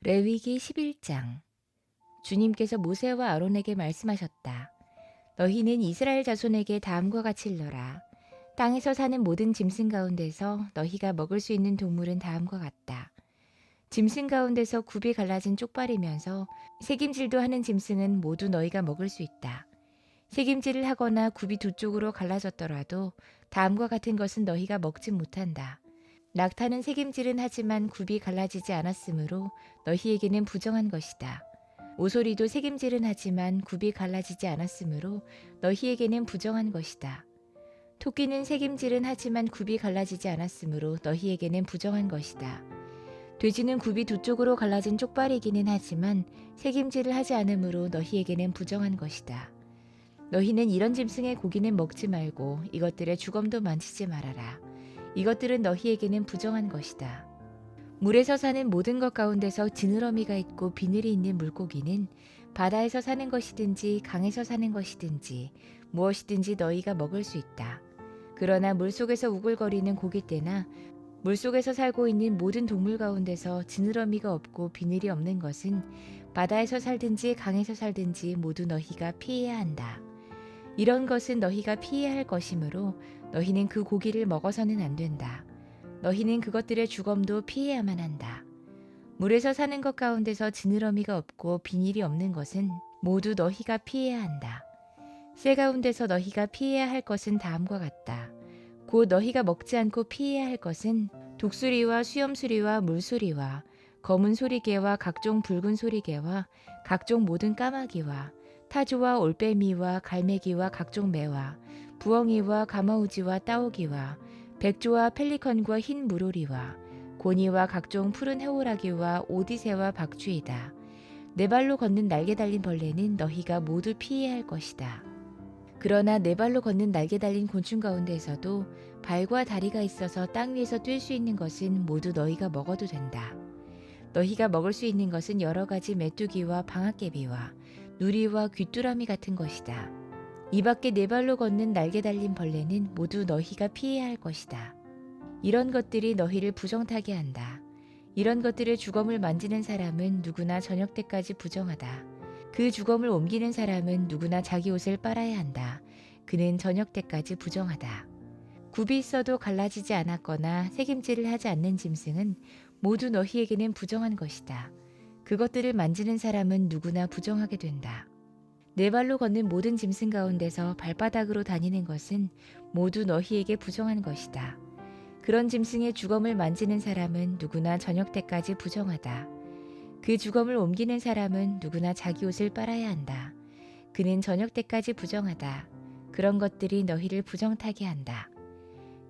레위기 11장. 주님께서 모세와 아론에게 말씀하셨다. 너희는 이스라엘 자손에게 다음과 같이 일러라. 땅에서 사는 모든 짐승 가운데서 너희가 먹을 수 있는 동물은 다음과 같다. 짐승 가운데서 굽이 갈라진 쪽발이면서 새김질도 하는 짐승은 모두 너희가 먹을 수 있다. 새김질을 하거나 굽이 두 쪽으로 갈라졌더라도 다음과 같은 것은 너희가 먹지 못한다. 낙타는 새김질은 하지만 굽이 갈라지지 않았으므로 너희에게는 부정한 것이다. 오소리도 새김질은 하지만 굽이 갈라지지 않았으므로 너희에게는 부정한 것이다. 토끼는 새김질은 하지만 굽이 갈라지지 않았으므로 너희에게는 부정한 것이다. 돼지는 굽이 두 쪽으로 갈라진 쪽발이기는 하지만 새김질을 하지 않으므로 너희에게는 부정한 것이다. 너희는 이런 짐승의 고기는 먹지 말고 이것들의 주검도 만지지 말아라. 이것들은 너희에게는 부정한 것이다. 물에서 사는 모든 것 가운데서 지느러미가 있고 비늘이 있는 물고기는 바다에서 사는 것이든지 강에서 사는 것이든지 무엇이든지 너희가 먹을 수 있다. 그러나 물속에서 우글거리는 고깃대나 물속에서 살고 있는 모든 동물 가운데서 지느러미가 없고 비늘이 없는 것은 바다에서 살든지 강에서 살든지 모두 너희가 피해야 한다. 이런 것은 너희가 피해야 할 것이므로 너희는 그 고기를 먹어서는 안 된다. 너희는 그것들의 주검도 피해야만 한다. 물에서 사는 것 가운데서 지느러미가 없고 비닐이 없는 것은 모두 너희가 피해야 한다. 새 가운데서 너희가 피해야 할 것은 다음과 같다. 곧 너희가 먹지 않고 피해야 할 것은 독수리와 수염수리와 물소리와 검은 소리개와 각종 붉은 소리개와 각종 모든 까마귀와 타조와 올빼미와 갈매기와 각종 매와 부엉이와 가마우지와 따오기와 백조와 펠리컨과 흰 물오리와 고니와 각종 푸른 해오라기와 오디새와 박쥐이다. 네 발로 걷는 날개 달린 벌레는 너희가 모두 피해야 할 것이다. 그러나 네 발로 걷는 날개 달린 곤충 가운데에서도 발과 다리가 있어서 땅 위에서 뛸 수 있는 것은 모두 너희가 먹어도 된다. 너희가 먹을 수 있는 것은 여러 가지 메뚜기와 방앗개비와 누리와 귀뚜라미 같은 것이다. 이 밖에 네 발로 걷는 날개 달린 벌레는 모두 너희가 피해야 할 것이다. 이런 것들이 너희를 부정타게 한다. 이런 것들의 주검을 만지는 사람은 누구나 저녁 때까지 부정하다. 그 주검을 옮기는 사람은 누구나 자기 옷을 빨아야 한다. 그는 저녁 때까지 부정하다. 굽이 있어도 갈라지지 않았거나 새김질을 하지 않는 짐승은 모두 너희에게는 부정한 것이다. 그것들을 만지는 사람은 누구나 부정하게 된다. 네 발로 걷는 모든 짐승 가운데서 발바닥으로 다니는 것은 모두 너희에게 부정한 것이다. 그런 짐승의 주검을 만지는 사람은 누구나 저녁 때까지 부정하다. 그 주검을 옮기는 사람은 누구나 자기 옷을 빨아야 한다. 그는 저녁 때까지 부정하다. 그런 것들이 너희를 부정타게 한다.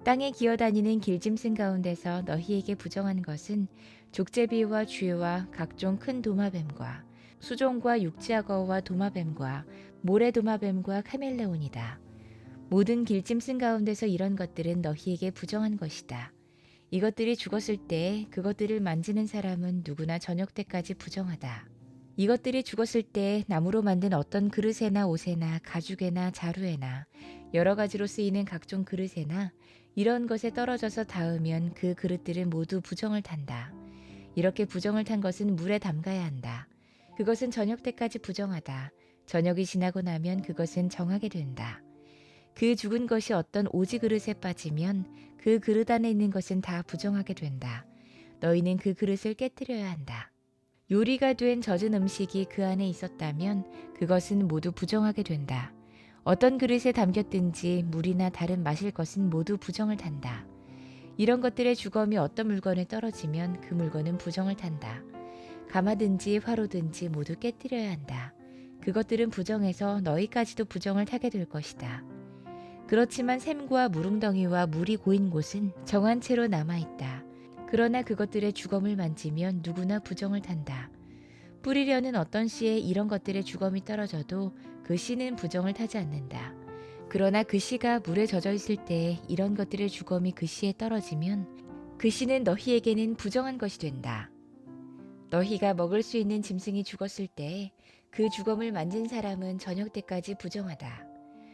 땅에 기어다니는 길짐승 가운데서 너희에게 부정한 것은 족제비와 쥐와 각종 큰 도마뱀과 수종과 육지악어와 도마뱀과 모래도마뱀과 카멜레온이다. 모든 길짐승 가운데서 이런 것들은 너희에게 부정한 것이다. 이것들이 죽었을 때 그것들을 만지는 사람은 누구나 저녁 때까지 부정하다. 이것들이 죽었을 때 나무로 만든 어떤 그릇에나 옷에나 가죽에나 자루에나 여러 가지로 쓰이는 각종 그릇에나 이런 것에 떨어져서 닿으면 그 그릇들은 모두 부정을 탄다. 이렇게 부정을 탄 것은 물에 담가야 한다. 그것은 저녁 때까지 부정하다. 저녁이 지나고 나면 그것은 정하게 된다. 그 죽은 것이 어떤 오지 그릇에 빠지면 그 그릇 안에 있는 것은 다 부정하게 된다. 너희는 그 그릇을 깨뜨려야 한다. 요리가 된 젖은 음식이 그 안에 있었다면 그것은 모두 부정하게 된다. 어떤 그릇에 담겼든지 물이나 다른 마실 것은 모두 부정을 탄다. 이런 것들의 주검이 어떤 물건에 떨어지면 그 물건은 부정을 탄다. 가마든지 화로든지 모두 깨뜨려야 한다. 그것들은 부정해서 너희까지도 부정을 타게 될 것이다. 그렇지만 샘과 무릉덩이와 물이 고인 곳은 정한 채로 남아있다. 그러나 그것들의 주검을 만지면 누구나 부정을 탄다. 뿌리려는 어떤 씨에 이런 것들의 주검이 떨어져도 그 씨는 부정을 타지 않는다. 그러나 그 씨가 물에 젖어 있을 때 이런 것들의 주검이 그 씨에 떨어지면 그 씨는 너희에게는 부정한 것이 된다. 너희가 먹을 수 있는 짐승이 죽었을 때 그 주검을 만진 사람은 저녁 때까지 부정하다.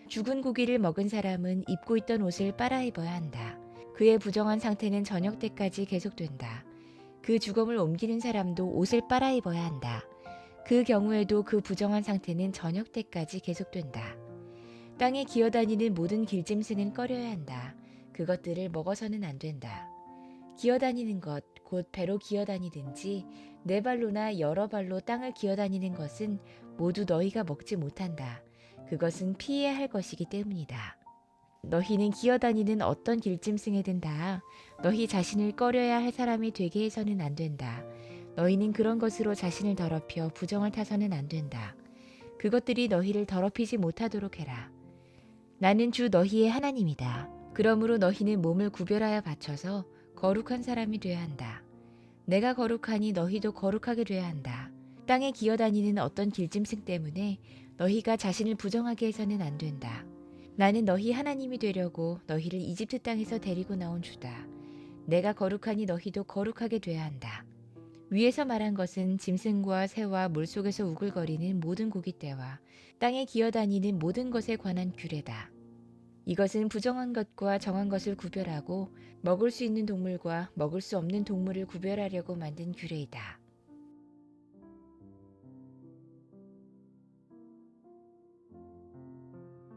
죽은 고기를 먹은 사람은 입고 있던 옷을 빨아 입어야 한다. 그의 부정한 상태는 저녁 때까지 계속된다. 그 주검을 옮기는 사람도 옷을 빨아입어야 한다. 그 경우에도 그 부정한 상태는 저녁 때까지 계속된다. 땅에 기어다니는 모든 길짐승은 꺼려야 한다. 그것들을 먹어서는 안 된다. 기어다니는 것, 곧 배로 기어다니든지 네 발로나 여러 발로 땅을 기어다니는 것은 모두 너희가 먹지 못한다. 그것은 피해야 할 것이기 때문이다. 너희는 기어다니는 어떤 길짐승에든 다 너희 자신을 꺼려야 할 사람이 되게 해서는 안 된다. 너희는 그런 것으로 자신을 더럽혀 부정을 타서는 안 된다. 그것들이 너희를 더럽히지 못하도록 해라. 나는 주 너희의 하나님이다. 그러므로 너희는 몸을 구별하여 바쳐서 거룩한 사람이 되어야 한다. 내가 거룩하니 너희도 거룩하게 되어야 한다. 땅에 기어다니는 어떤 길짐승 때문에 너희가 자신을 부정하게 해서는 안 된다. 나는 너희 하나님이 되려고 너희를 이집트 땅에서 데리고 나온 주다. 내가 거룩하니 너희도 거룩하게 되어야 한다. 위에서 말한 것은 짐승과 새와 물속에서 우글거리는 모든 고깃대와 땅에 기어다니는 모든 것에 관한 규례다. 이것은 부정한 것과 정한 것을 구별하고 먹을 수 있는 동물과 먹을 수 없는 동물을 구별하려고 만든 규례이다.